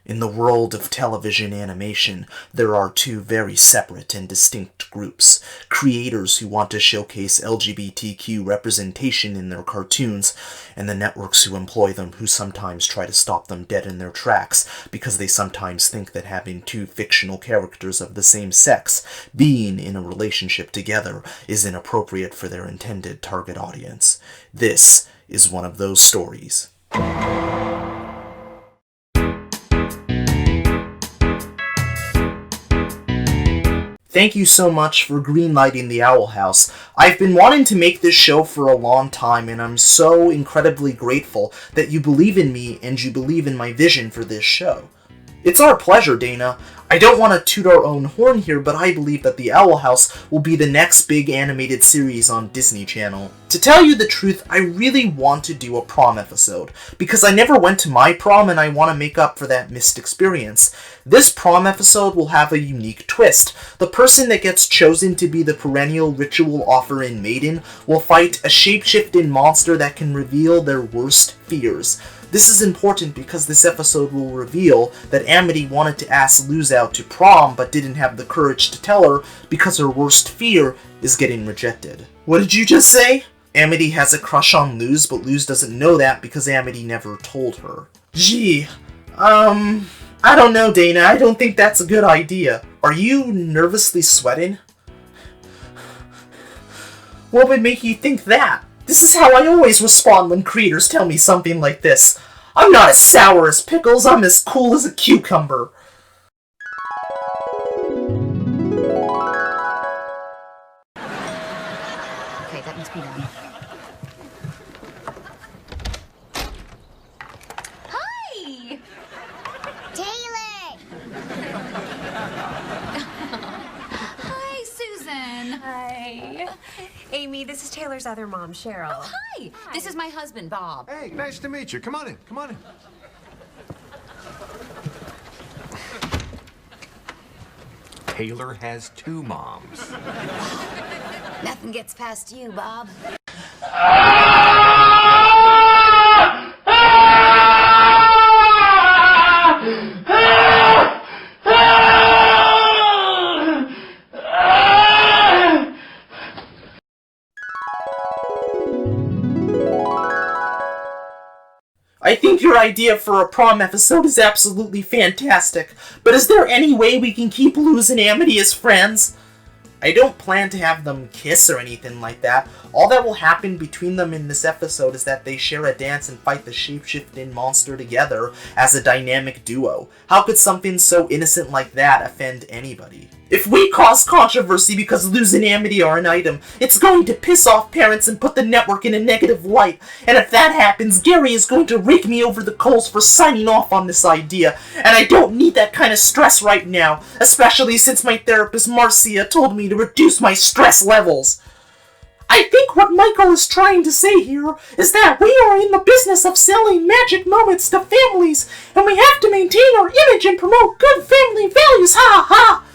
In the world of television animation, there are two very separate and distinct groups. Creators who want to showcase LGBTQ representation in their cartoons, and the networks who employ them who sometimes try to stop them dead in their tracks because they sometimes think that having two fictional characters of the same sex being in a relationship together is inappropriate for their intended target audience. This is one of those stories. Thank you so much for greenlighting the Owl House. I've been wanting to make this show for a long time, and I'm so incredibly grateful that you believe in me and you believe in my vision for this show. It's our pleasure, Dana. I don't want to toot our own horn here, but I believe that the Owl House will be the next big animated series on Disney Channel. To tell you the truth, I really want to do a prom episode, because I never went to my prom and I want to make up for that missed experience. This prom episode will have a unique twist. The person that gets chosen to be the perennial ritual offering maiden will fight a shape-shifting monster that can reveal their worst fears. This is important because this episode will reveal that Amity wanted to ask Luz out to prom but didn't have the courage to tell her because her worst fear is getting rejected. What did you just say? Amity has a crush on Luz, but Luz doesn't know that because Amity never told her. Gee, I don't know, Dana. I don't think that's a good idea. Are you nervously sweating? What would make you think that? This is how I always respond when creators tell me something like this. I'm not as sour as pickles, I'm as cool as a cucumber. Okay, that must be done. Hi! Taylor! Hi, Susan. Hi. Amy, this is Taylor's other mom, Cheryl. Oh, hi. This is my husband, Bob. Hey, nice to meet you. Come on in. Come on in. Taylor has two moms. Nothing gets past you, Bob. I think your idea for a prom episode is absolutely fantastic, but is there any way we can keep Luz and Amity as friends? I don't plan to have them kiss or anything like that. All that will happen between them in this episode is that they share a dance and fight the shape-shifting monster together as a dynamic duo. How could something so innocent like that offend anybody? If we cause controversy because Luz and Amity are an item, it's going to piss off parents and put the network in a negative light. And if that happens, Gary is going to rake me over the coals for signing off on this idea. And I don't need that kind of stress right now, especially since my therapist Marcia told me to reduce my stress levels. I think what Michael is trying to say here is that we are in the business of selling magic moments to families, and we have to maintain our image and promote good family values, ha ha!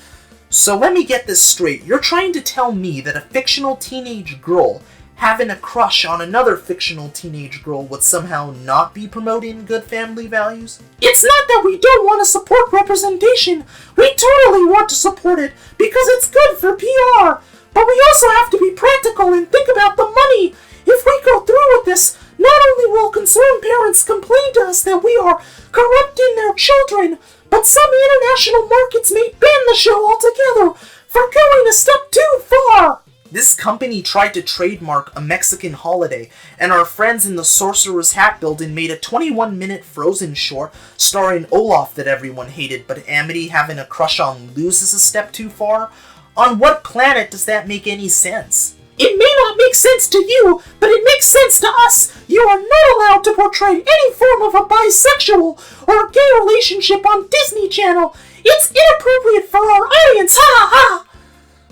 So let me get this straight. You're trying to tell me that a fictional teenage girl having a crush on another fictional teenage girl would somehow not be promoting good family values? It's not that we don't want to support representation. We totally want to support it because it's good for PR. But we also have to be practical and think about the money. If we go through with this, not only will concerned parents complain to us that we are corrupting their children, but some international markets may ban the show altogether for going a step too far. This company tried to trademark a Mexican holiday, and our friends in the Sorcerer's Hat building made a 21-minute Frozen short starring Olaf that everyone hated, but Amity having a crush on Luz is a step too far? On what planet does that make any sense? It may not make sense to you, but it makes sense to us. You are not allowed to portray any form of a bisexual or a gay relationship on Disney Channel. It's inappropriate for our audience, ha ha!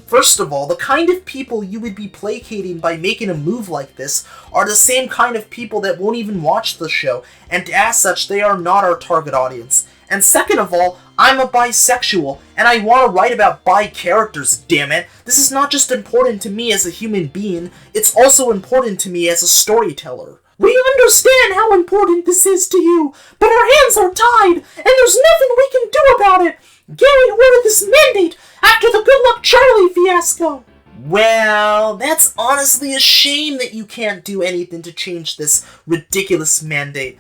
First of all, the kind of people you would be placating by making a move like this are the same kind of people that won't even watch the show, and as such, they are not our target audience. And second of all, I'm a bisexual, and I want to write about bi characters, damn it. This is not just important to me as a human being, it's also important to me as a storyteller. We understand how important this is to you, but our hands are tied, and there's nothing go. Well, that's honestly a shame that you can't do anything to change this ridiculous mandate.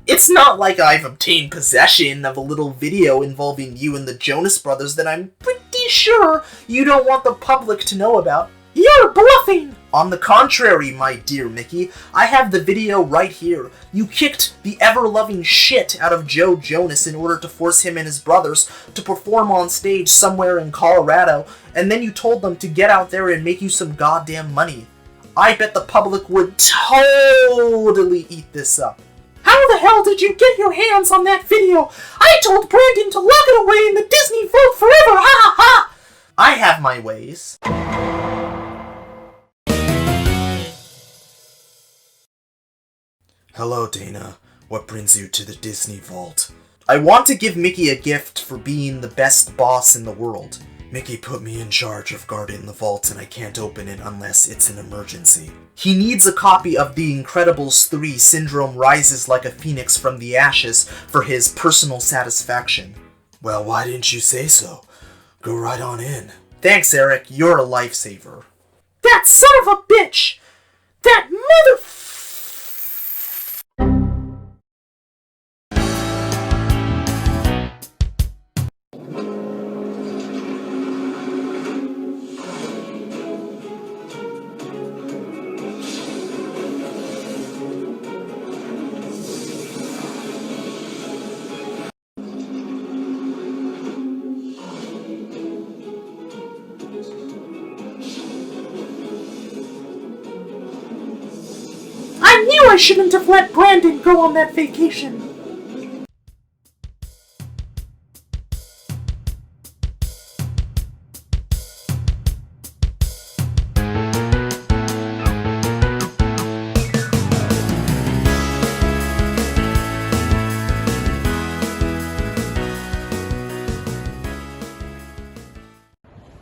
It's not like I've obtained possession of a little video involving you and the Jonas Brothers that I'm pretty sure you don't want the public to know about. You're bluffing! On the contrary, my dear Mickey, I have the video right here. You kicked the ever-loving shit out of Joe Jonas in order to force him and his brothers to perform on stage somewhere in Colorado, and then you told them to get out there and make you some goddamn money. I bet the public would totally eat this up. How the hell did you get your hands on that video? I told Brandon to lock it away in the Disney vault forever, ha ha ha! I have my ways. Hello, Dana. What brings you to the Disney vault? I want to give Mickey a gift for being the best boss in the world. Mickey put me in charge of guarding the vault and I can't open it unless it's an emergency. He needs a copy of The Incredibles 3 Syndrome Rises Like a Phoenix from the Ashes for his personal satisfaction. Well, why didn't you say so? Go right on in. Thanks, Eric. You're a lifesaver. That son of a bitch! That mother... I knew I shouldn't have let Brandon go on that vacation.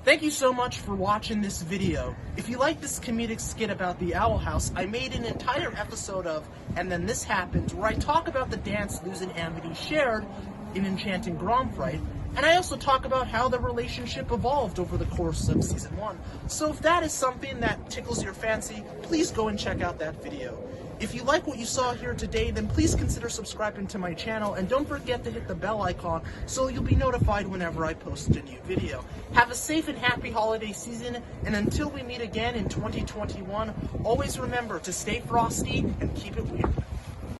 Thank you so much for watching this video. If you like this comedic skit about the Owl House, I made an entire episode of And Then This Happened, where I talk about the dance Luz and Amity shared in Enchanting Grand Fright, and I also talk about how the relationship evolved over the course of Season 1. So if that is something that tickles your fancy, please go and check out that video. If you like what you saw here today, then please consider subscribing to my channel, and don't forget to hit the bell icon so you'll be notified whenever I post a new video. Have a safe and happy holiday season, and until we meet again in 2021, always remember to stay frosty and keep it weird.